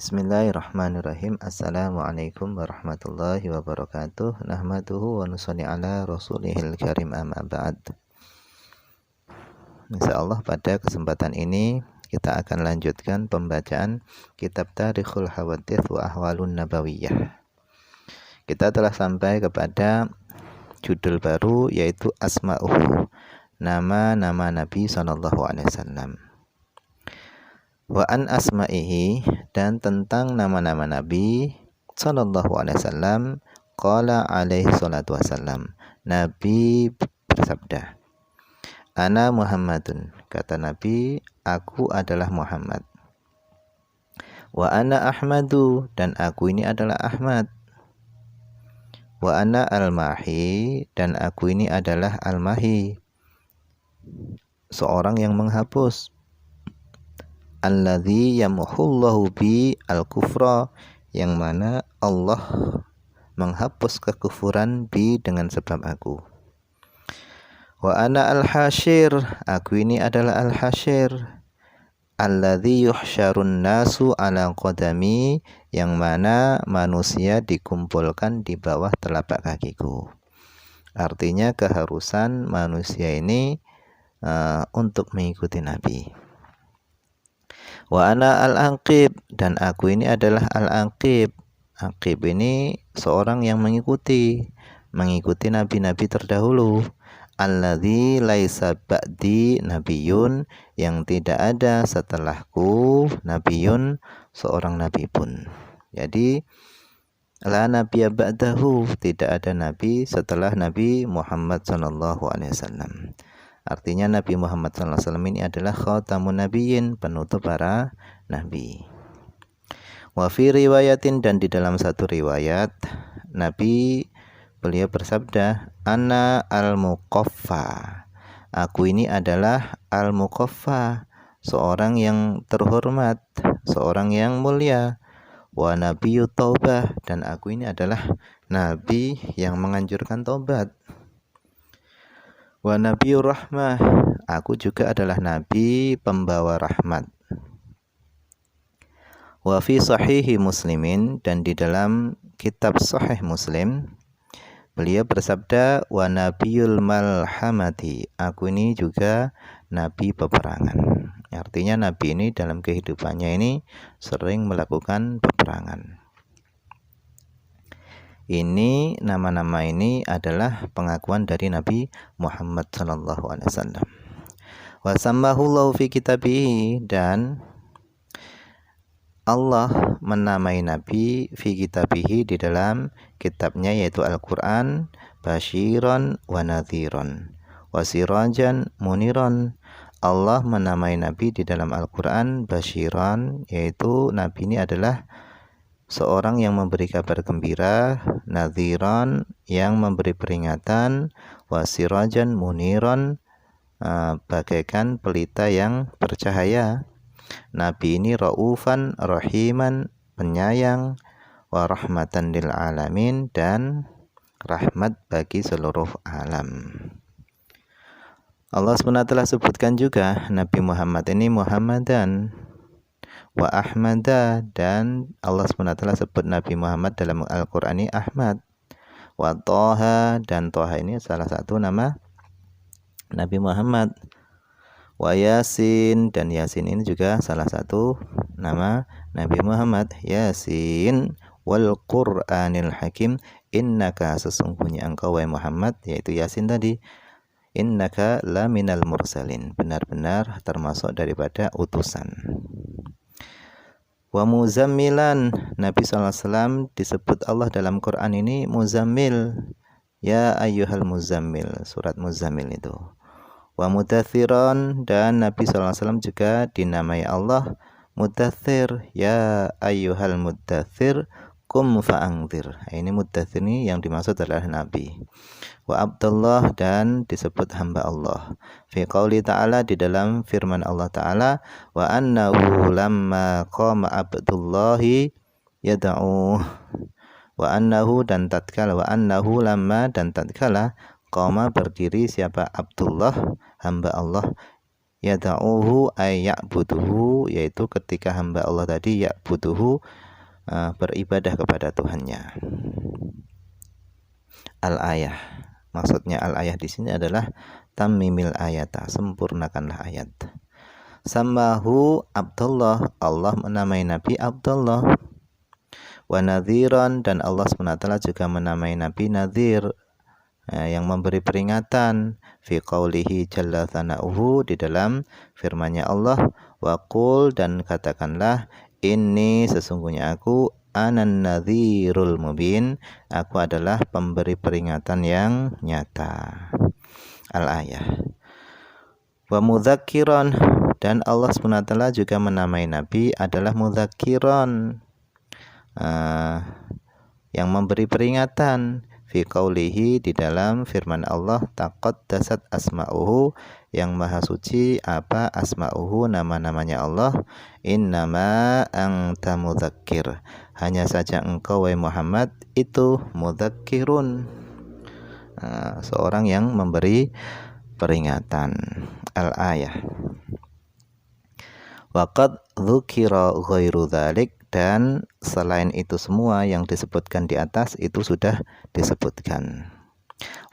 Bismillahirrahmanirrahim. Assalamualaikum warahmatullahi wabarakatuh. Nahmaduhu wa nusalli ala rasulihil karim, amma ba'd. Insyaallah pada kesempatan ini kita akan lanjutkan pembacaan kitab Tarikhul Hawadits wa Ahwalun Nabawiyah. Kita telah sampai kepada judul baru, yaitu Asma'uhu, nama-nama Nabi SAW. Wa an asma'ihi, dan tentang nama-nama Nabi SAW, qala alaihi salatu wassalam, Nabi bersabda, ana Muhammadun, kata Nabi, aku adalah Muhammad. Wa ana Ahmadu, dan aku ini adalah Ahmad. Wa ana al-mahi, dan aku ini adalah al-mahi, seorang yang menghapus. Alladzi yamhullahu bi al-kufra, yang mana Allah menghapus kekufuran bi dengan sebab aku. Wa ana al-hasyir, aku ini adalah al-hasyir. Alladzi yuhsyarun nasu ala qadami, yang mana manusia dikumpulkan di bawah telapak kakiku. Artinya keharusan manusia ini untuk mengikuti Nabi. Wa ana al-aqib, dan aku ini adalah al-aqib. Aqib ini seorang yang mengikuti nabi-nabi terdahulu. Alladzi laisa ba'di nabiyyun, yang tidak ada setelahku nabiyyun, seorang nabi pun. Jadi la nabiyya ba'dahu, tidak ada nabi setelah Nabi Muhammad SAW. Artinya Nabi Muhammad SAW ini adalah khatamun nabiyyin, penutup para nabi. Wa fi riwayatin, dan di dalam satu riwayat Nabi beliau bersabda, ana al-muqaffa, aku ini adalah al-muqaffa, seorang yang terhormat, seorang yang mulia. Wa nabiyyu taubah, dan aku ini adalah nabi yang menganjurkan taubat. Wa nabiyyur rahmah, aku juga adalah nabi pembawa rahmat. Wa fi sahihi muslimin, dan di dalam kitab sahih Muslim beliau bersabda, wa nabiyyul malhamati, aku ini juga nabi peperangan. Artinya nabi ini dalam kehidupannya ini sering melakukan peperangan. Ini nama-nama ini adalah pengakuan dari Nabi Muhammad SAW. Wa sammahullahu fi kitabihi, dan Allah menamai Nabi fi kitabihi, di dalam kitabnya yaitu Al-Quran, basyiran wa nadhiran wa sirajan muniran. Allah menamai Nabi di dalam Al-Quran basyiran, yaitu Nabi ini adalah seorang yang memberi kabar gembira, nadhiran, yang memberi peringatan, wasirajan muniran, bagaikan pelita yang bercahaya. Nabi ini raufan rahiman, penyayang, wa rahmatan lil alamin, dan rahmat bagi seluruh alam. Allah SWT sebutkan juga Nabi Muhammad ini Muhammadan wa Ahmada, dan Allah SWT sebut Nabi Muhammad dalam Al-Quran ini Ahmad. Wa Toha, dan Toha ini salah satu nama Nabi Muhammad. Wa Yasin, dan Yasin ini juga salah satu nama Nabi Muhammad. Yasin wal Qur'anil Hakim, innaka, sesungguhnya engkau wahai Muhammad, yaitu Yasin tadi, innaka la minal mursalin, benar-benar termasuk daripada utusan. Wa muzammilan, Nabi SAW disebut Allah dalam Quran ini muzammil, ya ayyuhal muzammil, surat muzammil itu. Wa mudathiran, dan Nabi SAW juga dinamai Allah mudathir, ya ayyuhal mudathir kum fa'angdir. Ini mudathir ini yang dimaksud adalah Nabi. Wa Abdullah, dan disebut hamba Allah. Fi qauli ta'ala, di dalam firman Allah Ta'ala, wa annahu lamma qama Abdullahi yad'u, wa annahu, dan tatkala, wa annahu lamma, dan tatkala qama berdiri siapa Abdullah hamba Allah, yada'uhu ay ya'buduhu, yaitu ketika hamba Allah tadi ya'buduhu, beribadah kepada Tuhannya. Al-ayah, maksudnya al-ayah di sini adalah tammimil ayata, sempurnakanlah ayat. Sammahu Abdullah, Allah menamai Nabi Abdullah. Wa nadhiran, dan Allah SWT juga menamai Nabi Nadhir, yang memberi peringatan. Fi qaulihi jalla thana'uhu, di dalam firman-Nya Allah, wa qul, dan katakanlah, ini sesungguhnya aku anan nadhirul mubin, aku adalah pemberi peringatan yang nyata. Al-ayah. Wa mudzakiran, dan Allah SWT juga menamai Nabi adalah mudzakiran, yang memberi peringatan. Fi qaulihi, di dalam firman Allah, taqaddasat asma'uhu, yang maha suci apa asma'uhu, nama-namanya Allah. Innama anta mudzakir, hanya saja engkau wahai Muhammad itu mudzakirun, seorang yang memberi peringatan. Al-ayah. Waqad dzukira ghairu dzalik, dan selain itu semua yang disebutkan di atas itu sudah disebutkan.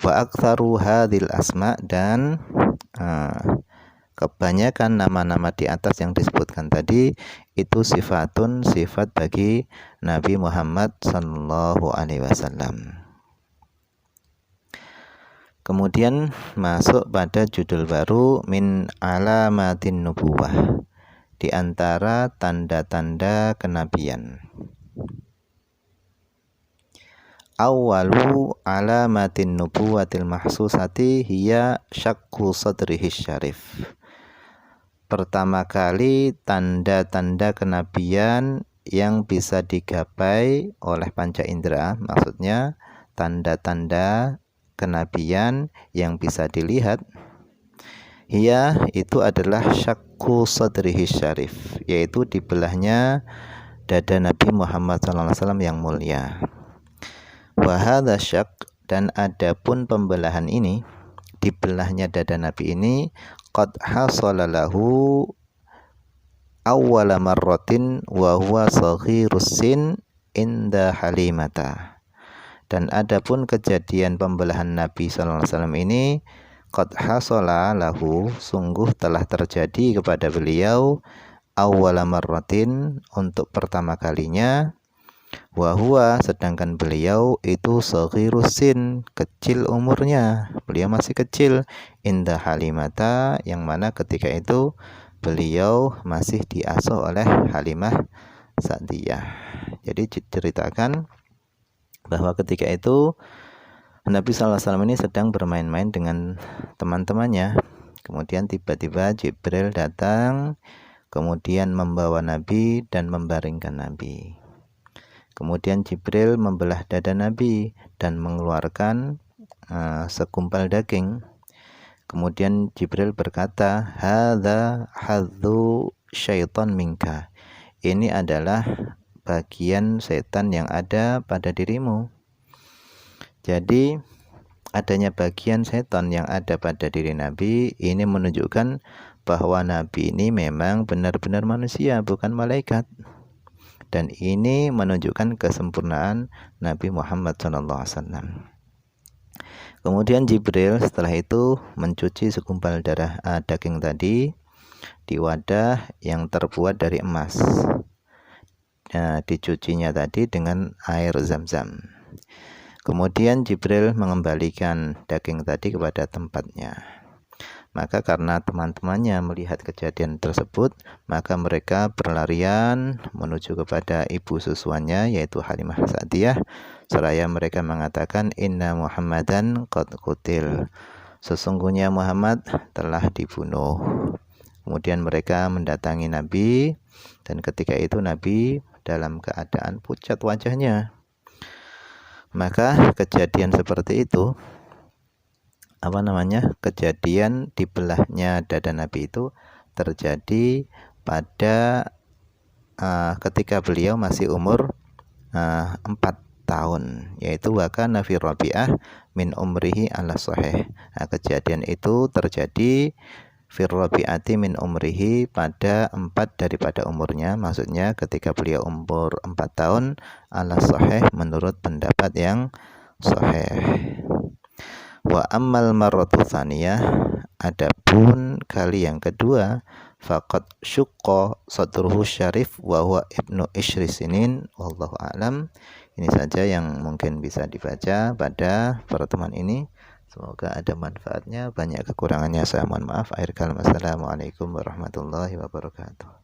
Wa aktsaru hadhil asma, dan kebanyakan nama-nama di atas yang disebutkan tadi itu sifatun, sifat bagi Nabi Muhammad sallallahu alaihi wasallam. Kemudian masuk pada judul baru, min alamatin nubuwah, di antara tanda-tanda kenabian. Awwalu alamatin nubuwatil mahsusati hiya syakku sadrihi syarif. Pertama kali tanda-tanda kenabian yang bisa digapai oleh panca indera, maksudnya tanda-tanda kenabian yang bisa dilihat, hiya, itu adalah syakku sadrihi syarif, yaitu dibelahnya dada Nabi Muhammad SAW yang mulia. Wa hadza syak, dan adapun pembelahan ini, dibelahnya dada Nabi ini, qad hasala lahu awwala marratin wa huwa saghirus sin inda Halimata. Dan adapun kejadian pembelahan Nabi SAW ini, qad hasala lahu, sungguh telah terjadi kepada beliau, awwala marratin, untuk pertama kalinya, wa huwa, sedangkan beliau itu saghirus sin, kecil umurnya, beliau masih kecil, inda Halimata, yang mana ketika itu beliau masih diasuh oleh Halimah Sa'diyah. Jadi diceritakan bahwa ketika itu Nabi SAW ini sedang bermain-main dengan teman-temannya. Kemudian tiba-tiba Jibril datang, kemudian membawa Nabi dan membaringkan Nabi. Kemudian Jibril membelah dada Nabi dan mengeluarkan segumpal daging. Kemudian Jibril berkata, hadza hadzu syaitan minka, ini adalah bagian setan yang ada pada dirimu. Jadi adanya bagian setan yang ada pada diri Nabi ini menunjukkan bahwa Nabi ini memang benar-benar manusia, bukan malaikat. Dan ini menunjukkan kesempurnaan Nabi Muhammad SAW. Kemudian Jibril setelah itu mencuci segumpal daging tadi di wadah yang terbuat dari emas. Dicucinya tadi dengan air Zam-Zam. Kemudian Jibril mengembalikan daging tadi kepada tempatnya. Maka karena teman-temannya melihat kejadian tersebut, maka mereka berlarian menuju kepada ibu susuannya, yaitu Halimah Sa'diyah, seraya mereka mengatakan, inna Muhammadan qad qutil, sesungguhnya Muhammad telah dibunuh. Kemudian mereka mendatangi Nabi, dan ketika itu Nabi dalam keadaan pucat wajahnya. Maka kejadian seperti itu, kejadian dibelahnya dada Nabi itu terjadi pada ketika beliau masih umur 4 tahun, yaitu wakana fi Rabi'ah min umrihi ala sahih. Kejadian itu terjadi rabi'ati min umrihi, pada 4 daripada umurnya, maksudnya ketika beliau umur 4 tahun, ala sahih menurut pendapat yang sahih. Wa ammal marratu tsaniyah, adapun kali yang kedua, faqad syuqqa sadruhu syarif wa huwa ibnu isyri sinin, wallahu a'lam. Ini saja yang mungkin bisa dibaca pada pertemuan ini. Semoga ada manfaatnya, banyak kekurangannya saya mohon maaf. Akhir kalam, assalamualaikum warahmatullahi wabarakatuh.